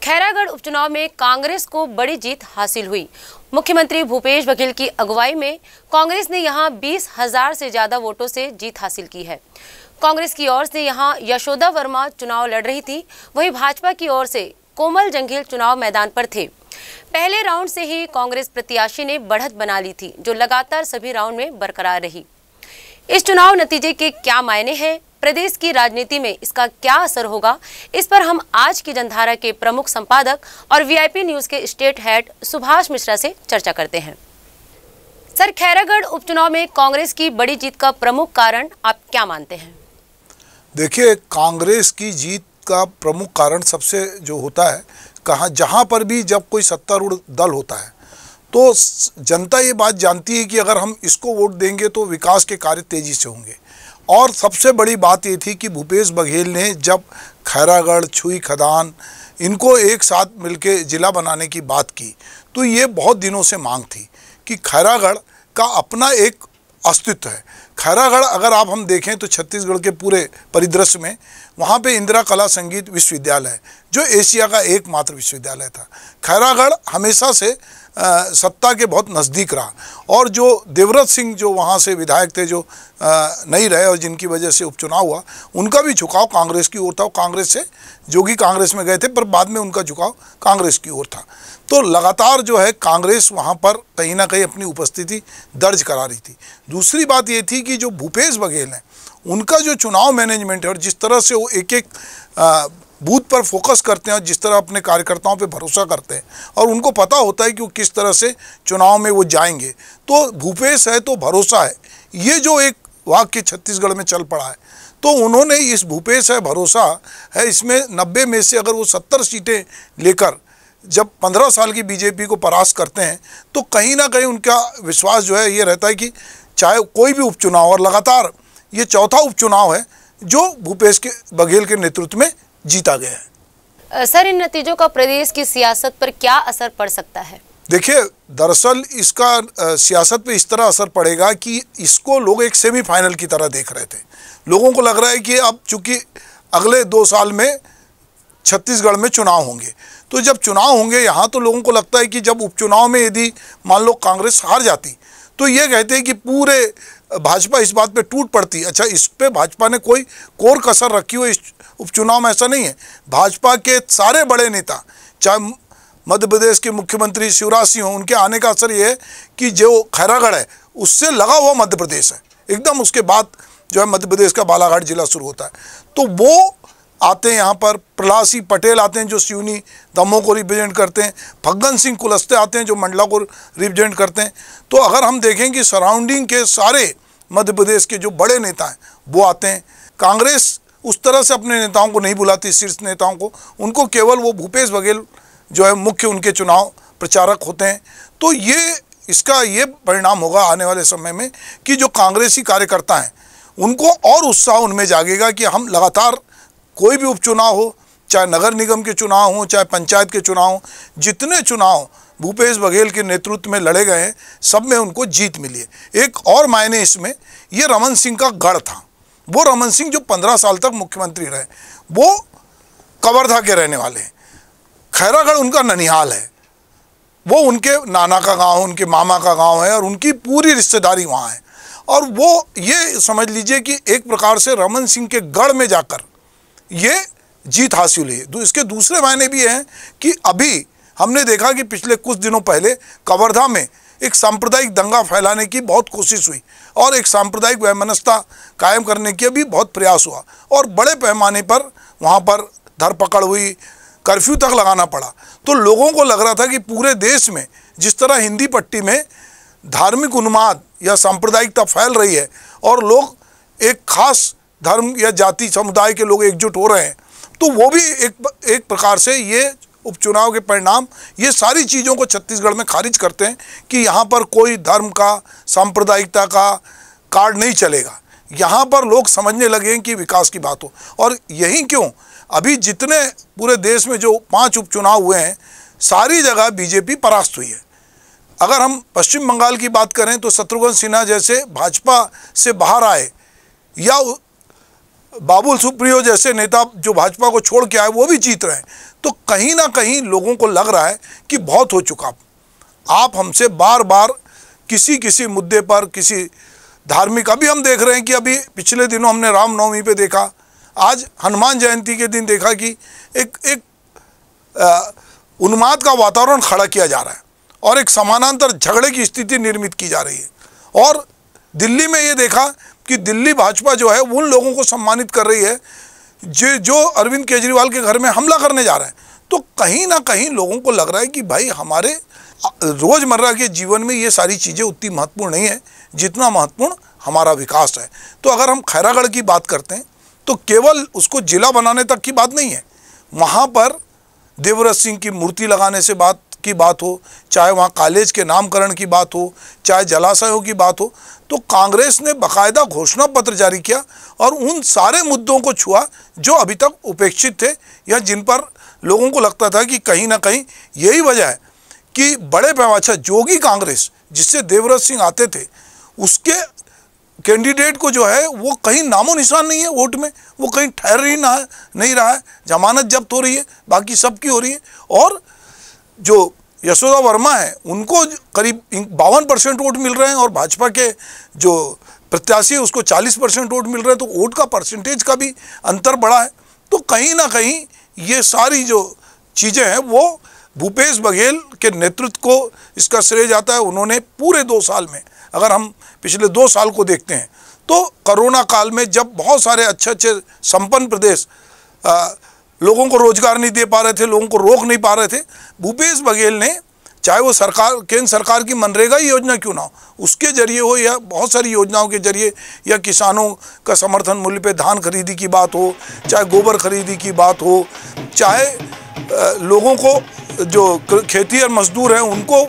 खैरागढ़ उपचुनाव में कांग्रेस को बड़ी जीत हासिल हुई। मुख्यमंत्री भूपेश बघेल की अगुवाई में कांग्रेस ने यहां 20,000 से ज्यादा वोटों से जीत हासिल की है। कांग्रेस की ओर से यहां यशोदा वर्मा चुनाव लड़ रही थी, वहीं भाजपा की ओर से कोमल जंघेल चुनाव मैदान पर थे। पहले राउंड से ही कांग्रेस प्रत्याशी ने बढ़त बना ली थी, जो लगातार सभी राउंड में बरकरार रही। इस चुनाव नतीजे के क्या मायने हैं, प्रदेश की राजनीति में इसका क्या असर होगा, इस पर हम आज की जनधारा के प्रमुख संपादक और वीआईपी न्यूज के स्टेट हेड सुभाष मिश्रा से चर्चा करते हैं। सर, खैरागढ़ उपचुनाव में कांग्रेस की बड़ी जीत का प्रमुख कारण आप क्या मानते हैं? देखिए, कांग्रेस की जीत का प्रमुख कारण सबसे जो होता है, जहाँ पर भी जब कोई सत्तारूढ़ दल होता है तो जनता ये बात जानती है कि अगर हम इसको वोट देंगे तो विकास के कार्य तेज़ी से होंगे। और सबसे बड़ी बात ये थी कि भूपेश बघेल ने जब खैरागढ़, छुई खदान इनको एक साथ मिलके ज़िला बनाने की बात की तो ये बहुत दिनों से मांग थी कि खैरागढ़ का अपना एक अस्तित्व है। खैरागढ़ अगर हम देखें तो छत्तीसगढ़ के पूरे परिदृश्य में वहाँ पे इंदिरा कला संगीत विश्वविद्यालय है, जो एशिया का एकमात्र विश्वविद्यालय था। खैरागढ़ हमेशा से सत्ता के बहुत नज़दीक रहा और जो देवव्रत सिंह जो वहाँ से विधायक थे, जो नहीं रहे और जिनकी वजह से उपचुनाव हुआ, उनका भी झुकाव कांग्रेस की ओर था। कांग्रेस से जोगी कांग्रेस में गए थे, पर बाद में उनका झुकाव कांग्रेस की ओर था। तो लगातार जो है कांग्रेस वहाँ पर कहीं ना कहीं अपनी उपस्थिति दर्ज करा रही थी। दूसरी बात ये थी कि जो भूपेश बघेल हैं, उनका जो चुनाव मैनेजमेंट है और जिस तरह से वो एक बूथ पर फोकस करते हैं और जिस तरह अपने कार्यकर्ताओं पे भरोसा करते हैं और उनको पता होता है कि वो किस तरह से चुनाव में वो जाएंगे, तो भूपेश है तो भरोसा है, ये जो एक वाक्य छत्तीसगढ़ में चल पड़ा है, तो उन्होंने इस भूपेश है भरोसा है इसमें 90 में से अगर वो 70 सीटें लेकर जब 15 साल की बीजेपी को परास्त करते हैं तो कहीं ना कहीं उनका विश्वास जो है ये रहता है कि चाहे कोई भी उपचुनाव, और लगातार ये चौथा उपचुनाव है जो भूपेश बघेल के नेतृत्व में जीता गया है। सर, इन नतीजों का प्रदेश की सियासत पर क्या असर पड़ सकता है? देखिए, दरअसल इसका सियासत पे इस तरह असर पड़ेगा कि इसको लोग एक सेमीफाइनल की तरह देख रहे थे। लोगों को लग रहा है कि अब चूंकि अगले 2 साल में छत्तीसगढ़ में चुनाव होंगे, तो जब चुनाव होंगे यहाँ, तो लोगों को लगता है कि जब उपचुनाव में यदि मान लो कांग्रेस हार जाती तो ये कहते हैं कि पूरे भाजपा इस बात पे टूट पड़ती। अच्छा, इस पे भाजपा ने कोई कोर कसर रखी हो इस उपचुनाव में, ऐसा नहीं है। भाजपा के सारे बड़े नेता, चाहे मध्य प्रदेश के मुख्यमंत्री शिवराज सिंह हो, उनके आने का असर ये है कि जो खैरागढ़ है उससे लगा हुआ मध्य प्रदेश है एकदम, उसके बाद जो है मध्य प्रदेश का बालाघाट जिला शुरू होता है, तो वो आते हैं यहाँ पर। प्रहलाद सिंह पटेल आते हैं जो सिवनी दमोह को रिप्रेजेंट करते हैं। फग्गन सिंह कुलस्ते आते हैं जो मंडला को रिप्रेजेंट करते हैं। तो अगर हम देखें कि सराउंडिंग के सारे मध्य प्रदेश के जो बड़े नेता हैं वो आते हैं। कांग्रेस उस तरह से अपने नेताओं को नहीं बुलाती, शीर्ष नेताओं को, उनको केवल वो भूपेश बघेल जो है मुख्य उनके चुनाव प्रचारक होते हैं। तो इसका ये परिणाम होगा आने वाले समय में कि जो कांग्रेसी कार्यकर्ता हैं उनको और उत्साह उनमें जागेगा कि हम लगातार कोई भी उपचुनाव हो, चाहे नगर निगम के चुनाव हो, चाहे पंचायत के चुनाव हो, जितने चुनाव भूपेश बघेल के नेतृत्व में लड़े गए हैं सब में उनको जीत मिली है। एक और मायने इसमें, ये रमन सिंह का गढ़ था। वो रमन सिंह जो 15 साल तक मुख्यमंत्री रहे, वो कवर्धा के रहने वाले हैं। खैरागढ़ उनका ननिहाल है, वो उनके नाना का गांव, उनके मामा का गांव है और उनकी पूरी रिश्तेदारी वहाँ है। और वो ये समझ लीजिए कि एक प्रकार से रमन सिंह के गढ़ में जाकर ये जीत हासिल हुई। इसके दूसरे मायने भी हैं कि अभी हमने देखा कि पिछले कुछ दिनों पहले कवर्धा में एक सांप्रदायिक दंगा फैलाने की बहुत कोशिश हुई और एक सांप्रदायिक वैमनस्यता कायम करने की भी बहुत प्रयास हुआ और बड़े पैमाने पर वहाँ पर धरपकड़ हुई, कर्फ्यू तक लगाना पड़ा। तो लोगों को लग रहा था कि पूरे देश में जिस तरह हिंदी पट्टी में धार्मिक उन्माद या सांप्रदायिकता फैल रही है और लोग एक खास धर्म या जाति समुदाय के लोग एकजुट हो रहे हैं, तो वो भी एक प्रकार से ये उपचुनाव के परिणाम ये सारी चीज़ों को छत्तीसगढ़ में खारिज करते हैं कि यहाँ पर कोई धर्म का, सांप्रदायिकता का कार्ड नहीं चलेगा। यहाँ पर लोग समझने लगे हैं कि विकास की बात हो। और यही क्यों अभी जितने पूरे देश में जो 5 उपचुनाव हुए हैं, सारी जगह बीजेपी परास्त हुई है। अगर हम पश्चिम बंगाल की बात करें तो शत्रुघ्न सिन्हा जैसे भाजपा से बाहर आए या बाबुल सुप्रियो जैसे नेता जो भाजपा को छोड़ के आए वो भी जीत रहे हैं। तो कहीं ना कहीं लोगों को लग रहा है कि बहुत हो चुका, आप हमसे बार बार किसी किसी मुद्दे पर, किसी धार्मिक, अभी हम देख रहे हैं कि अभी पिछले दिनों हमने रामनवमी पे देखा, आज हनुमान जयंती के दिन देखा कि एक उन्माद का वातावरण खड़ा किया जा रहा है और एक समानांतर झगड़े की स्थिति निर्मित की जा रही है। और दिल्ली में ये देखा कि दिल्ली भाजपा जो है उन लोगों को सम्मानित कर रही है जो अरविंद केजरीवाल के घर में हमला करने जा रहे हैं। तो कहीं ना कहीं लोगों को लग रहा है कि भाई हमारे रोज़मर्रा के जीवन में ये सारी चीज़ें उतनी महत्वपूर्ण नहीं है जितना महत्वपूर्ण हमारा विकास है। तो अगर हम खैरागढ़ की बात करते हैं तो केवल उसको जिला बनाने तक की बात नहीं है, वहाँ पर देवव्रत सिंह की मूर्ति लगाने से बात हो, चाहे वहाँ कॉलेज के नामकरण की बात हो, चाहे जलाशयों की बात हो, तो कांग्रेस ने बाकायदा घोषणा पत्र जारी किया और उन सारे मुद्दों को छुआ जो अभी तक उपेक्षित थे या जिन पर लोगों को लगता था कि कहीं ना कहीं यही वजह है कि बड़े पैमाने जोगी कांग्रेस जिससे देवव्रत सिंह आते थे उसके कैंडिडेट को जो है वो कहीं नामो निशान नहीं है वोट में, वो कहीं ठहर ही नहीं रहा है, जमानत जब्त हो रही है, बाकी सबकी हो रही है। और जो यशोदा वर्मा है उनको करीब 52% वोट मिल रहे हैं और भाजपा के जो प्रत्याशी है उसको 40% वोट मिल रहे हैं। तो वोट का परसेंटेज का भी अंतर बड़ा है। तो कहीं ना कहीं ये सारी जो चीज़ें हैं वो भूपेश बघेल के नेतृत्व को इसका श्रेय जाता है। उन्होंने पूरे 2 साल में, अगर हम पिछले 2 साल को देखते हैं तो कोरोना काल में जब बहुत सारे अच्छे संपन्न प्रदेश लोगों को रोजगार नहीं दे पा रहे थे, लोगों को रोक नहीं पा रहे थे, भूपेश बघेल ने, चाहे वो सरकार, केंद्र सरकार की मनरेगा योजना क्यों ना हो, उसके जरिए हो या बहुत सारी योजनाओं के जरिए, या किसानों का समर्थन मूल्य पे धान खरीदी की बात हो, चाहे गोबर खरीदी की बात हो, चाहे लोगों को जो खेती और मजदूर हैं उनको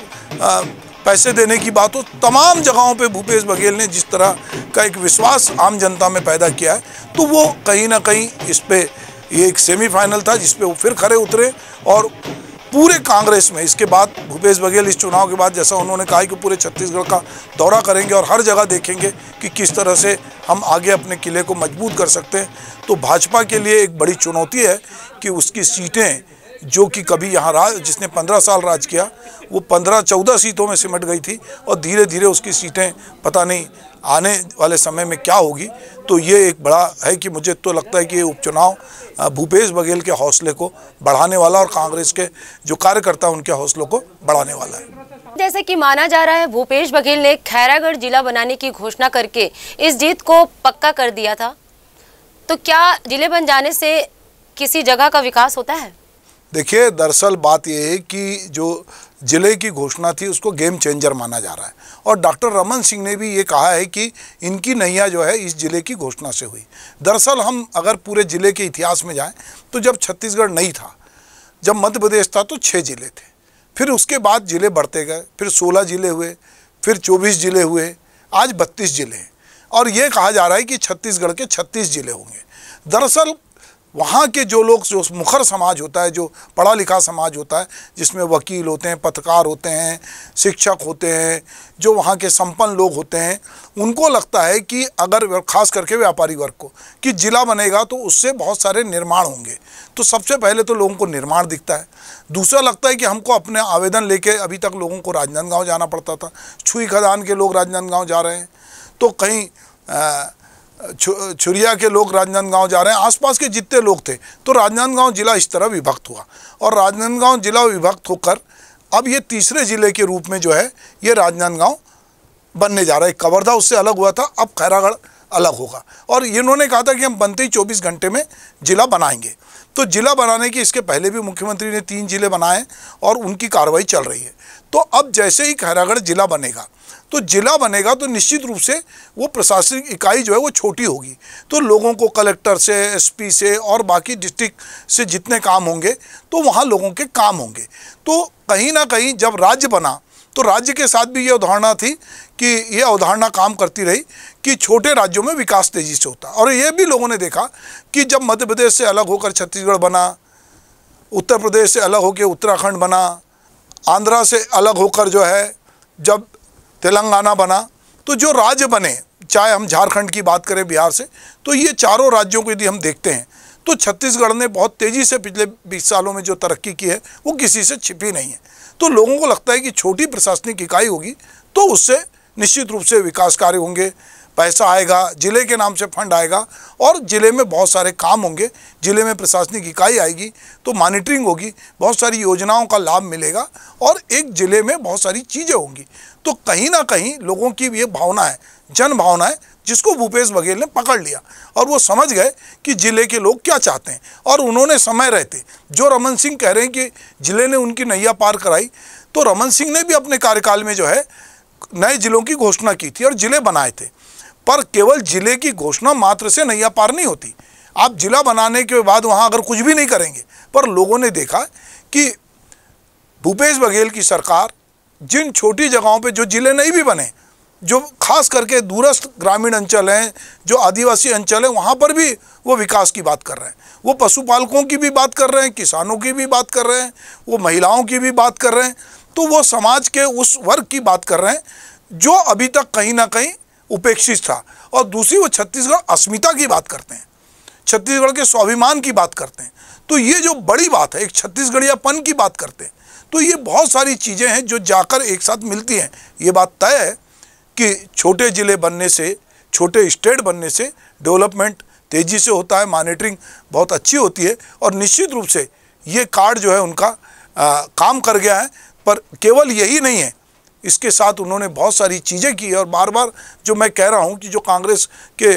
पैसे देने की बात हो, तमाम जगहों पे भूपेश बघेल ने जिस तरह का एक विश्वास आम जनता में पैदा किया है, तो वो कहीं ना कहीं इस पे ये एक सेमीफाइनल था जिस पे वो फिर खरे उतरे। और पूरे कांग्रेस में इसके बाद भूपेश बघेल इस चुनाव के बाद, जैसा उन्होंने कहा कि पूरे छत्तीसगढ़ का दौरा करेंगे और हर जगह देखेंगे कि किस तरह से हम आगे अपने किले को मजबूत कर सकते हैं। तो भाजपा के लिए एक बड़ी चुनौती है कि उसकी सीटें जो कि कभी यहाँ जिसने 15 साल राज किया वो 15-14 सीटों में सिमट गई थी और धीरे धीरे उसकी सीटें पता नहीं आने वाले समय में क्या होगी। तो ये एक बड़ा है कि मुझे तो लगता है कि ये उपचुनाव भूपेश बघेल के हौसले को बढ़ाने वाला और कांग्रेस के जो कार्यकर्ता उनके हौसलों को बढ़ाने वाला है। जैसे कि माना जा रहा है भूपेश बघेल ने खैरागढ़ जिला बनाने की घोषणा करके इस जीत को पक्का कर दिया था, तो क्या जिले बन जाने से किसी जगह का विकास होता है? देखिए, दरअसल बात यह है कि जो जिले की घोषणा थी उसको गेम चेंजर माना जा रहा है और डॉक्टर रमन सिंह ने भी ये कहा है कि इनकी नैया जो है इस जिले की घोषणा से हुई। दरअसल हम अगर पूरे जिले के इतिहास में जाएं तो जब छत्तीसगढ़ नहीं था, जब मध्य प्रदेश था तो 6 जिले थे, फिर उसके बाद जिले बढ़ते गए, फिर 16 जिले हुए, फिर 24 जिले हुए, आज 32 जिले हैं और ये कहा जा रहा है कि छत्तीसगढ़ के 36 जिले होंगे। दरअसल वहाँ के जो लोग, जो मुखर समाज होता है, जो पढ़ा लिखा समाज होता है, जिसमें वकील होते हैं, पत्रकार होते हैं, शिक्षक होते हैं, जो वहाँ के संपन्न लोग होते हैं, उनको लगता है कि अगर, खास करके व्यापारी वर्ग को, कि जिला बनेगा तो उससे बहुत सारे निर्माण होंगे। तो सबसे पहले तो लोगों को निर्माण दिखता है। दूसरा लगता है कि हमको अपने आवेदन लेके, अभी तक लोगों को राजनांदगांव जाना पड़ता था, छुई खदान के लोग राजनांदगांव जा रहे हैं, तो कहीं छुरिया के लोग राजनांदगांव जा रहे हैं, आसपास के जितने लोग थे। तो राजनांदगांव जिला इस तरह विभक्त हुआ और राजनांदगांव जिला विभक्त होकर अब ये तीसरे जिले के रूप में जो है ये राजनांदगांव बनने जा रहा है। कवर्धा उससे अलग हुआ था, अब खैरागढ़ अलग होगा और इन्होंने कहा था कि हम बनते ही 24 घंटे में जिला बनाएंगे। तो जिला बनाने की, इसके पहले भी मुख्यमंत्री ने 3 जिले बनाए और उनकी कार्रवाई चल रही है। तो अब जैसे ही खैरागढ़ जिला बनेगा तो निश्चित रूप से वो प्रशासनिक इकाई जो है वो छोटी होगी। तो लोगों को कलेक्टर से, एसपी से और बाकी डिस्ट्रिक्ट से जितने काम होंगे तो वहाँ लोगों के काम होंगे। तो कहीं ना कहीं जब राज्य बना तो राज्य के साथ भी ये अवधारणा थी कि ये अवधारणा काम करती रही कि छोटे राज्यों में विकास तेज़ी से होता। और ये भी लोगों ने देखा कि जब मध्य प्रदेश से अलग होकर छत्तीसगढ़ बना, उत्तर प्रदेश से अलग होकर उत्तराखंड बना, आंध्रा से अलग होकर जो है जब तेलंगाना बना, तो जो राज्य बने चाहे हम झारखंड की बात करें, बिहार से, तो ये चारों राज्यों को यदि हम देखते हैं तो छत्तीसगढ़ ने बहुत तेज़ी से पिछले 20 सालों में जो तरक्की की है वो किसी से छिपी नहीं है। तो लोगों को लगता है कि छोटी प्रशासनिक इकाई होगी तो उससे निश्चित रूप से विकास कार्य होंगे, पैसा आएगा, जिले के नाम से फंड आएगा और जिले में बहुत सारे काम होंगे, जिले में प्रशासनिक इकाई आएगी तो मॉनिटरिंग होगी, बहुत सारी योजनाओं का लाभ मिलेगा और एक जिले में बहुत सारी चीज़ें होंगी। तो कहीं ना कहीं लोगों की ये भावना है, जन भावना है, जिसको भूपेश बघेल ने पकड़ लिया और वो समझ गए कि जिले के लोग क्या चाहते हैं। और उन्होंने समय रहते, जो रमन सिंह कह रहे हैं कि जिले ने उनकी नैया पार कराई, तो रमन सिंह ने भी अपने कार्यकाल में जो है नए जिलों की घोषणा की थी और जिले बनाए थे। पर केवल जिले की घोषणा मात्र से नैया पार नहीं होती। आप जिला बनाने के बाद वहाँ अगर कुछ भी नहीं करेंगे, पर लोगों ने देखा कि भूपेश बघेल की सरकार जिन छोटी जगहों पे जो जिले नहीं भी बने, जो खास करके दूरस्थ ग्रामीण अंचल हैं, जो आदिवासी अंचल हैं, वहाँ पर भी वो विकास की बात कर रहे हैं। वो पशुपालकों की भी बात कर रहे हैं, किसानों की भी बात कर रहे हैं, वो महिलाओं की भी बात कर रहे हैं। तो वो समाज के उस वर्ग की बात कर रहे हैं जो अभी तक कहीं ना कहीं उपेक्षित था। और दूसरी, वो छत्तीसगढ़ अस्मिता की बात करते हैं, छत्तीसगढ़ के स्वाभिमान की बात करते हैं। तो ये जो बड़ी बात है, एक छत्तीसगढ़ियापन की बात करते हैं। तो ये बहुत सारी चीज़ें हैं जो जाकर एक साथ मिलती हैं। ये बात तय है कि छोटे ज़िले बनने से, छोटे स्टेट बनने से डेवलपमेंट तेज़ी से होता है, मॉनिटरिंग बहुत अच्छी होती है और निश्चित रूप से ये कार्ड जो है उनका काम कर गया है। पर केवल यही नहीं है, इसके साथ उन्होंने बहुत सारी चीज़ें की और बार बार जो मैं कह रहा हूँ कि जो कांग्रेस के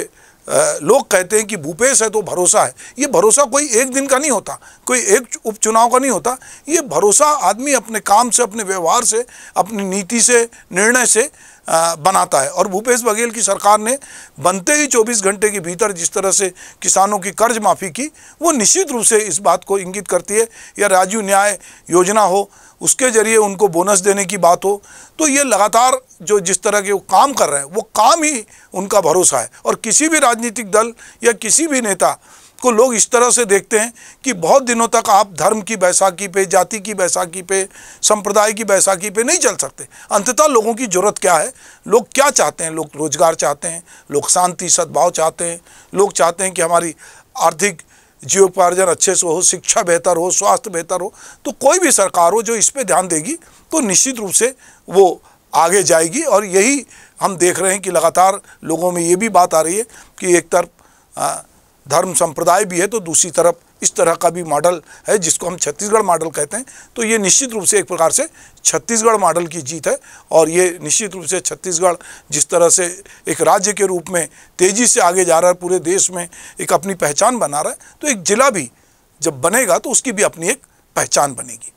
लोग कहते हैं कि भूपेश है तो भरोसा है, ये भरोसा कोई एक दिन का नहीं होता, कोई एक उपचुनाव का नहीं होता। ये भरोसा आदमी अपने काम से, अपने व्यवहार से, अपनी नीति से, निर्णय से बनाता है। और भूपेश बघेल की सरकार ने बनते ही 24 घंटे के भीतर जिस तरह से किसानों की कर्ज माफ़ी की, वो निश्चित रूप से इस बात को इंगित करती है। या राजीव न्याय योजना हो, उसके जरिए उनको बोनस देने की बात हो, तो ये लगातार जो जिस तरह के वो काम कर रहे हैं, वो काम ही उनका भरोसा है। और किसी भी राजनीतिक दल या किसी भी नेता को लोग इस तरह से देखते हैं कि बहुत दिनों तक आप धर्म की बैसाखी पे, जाति की बैसाखी पे, संप्रदाय की बैसाखी पे नहीं चल सकते। अंततः लोगों की ज़रूरत क्या है, लोग क्या चाहते हैं? लोग रोजगार चाहते हैं, लोग शांति सद्भाव चाहते हैं, लोग चाहते हैं कि हमारी आर्थिक जीवोपार्जन अच्छे से हो, शिक्षा बेहतर हो, स्वास्थ्य बेहतर हो। तो कोई भी सरकार हो जो इस पे ध्यान देगी तो निश्चित रूप से वो आगे जाएगी। और यही हम देख रहे हैं कि लगातार लोगों में ये भी बात आ रही है कि एक तरफ धर्म संप्रदाय भी है तो दूसरी तरफ इस तरह का भी मॉडल है जिसको हम छत्तीसगढ़ मॉडल कहते हैं। तो ये निश्चित रूप से एक प्रकार से छत्तीसगढ़ मॉडल की जीत है। और ये निश्चित रूप से छत्तीसगढ़ जिस तरह से एक राज्य के रूप में तेज़ी से आगे जा रहा है, पूरे देश में एक अपनी पहचान बना रहा है, तो एक ज़िला भी जब बनेगा तो उसकी भी अपनी एक पहचान बनेगी।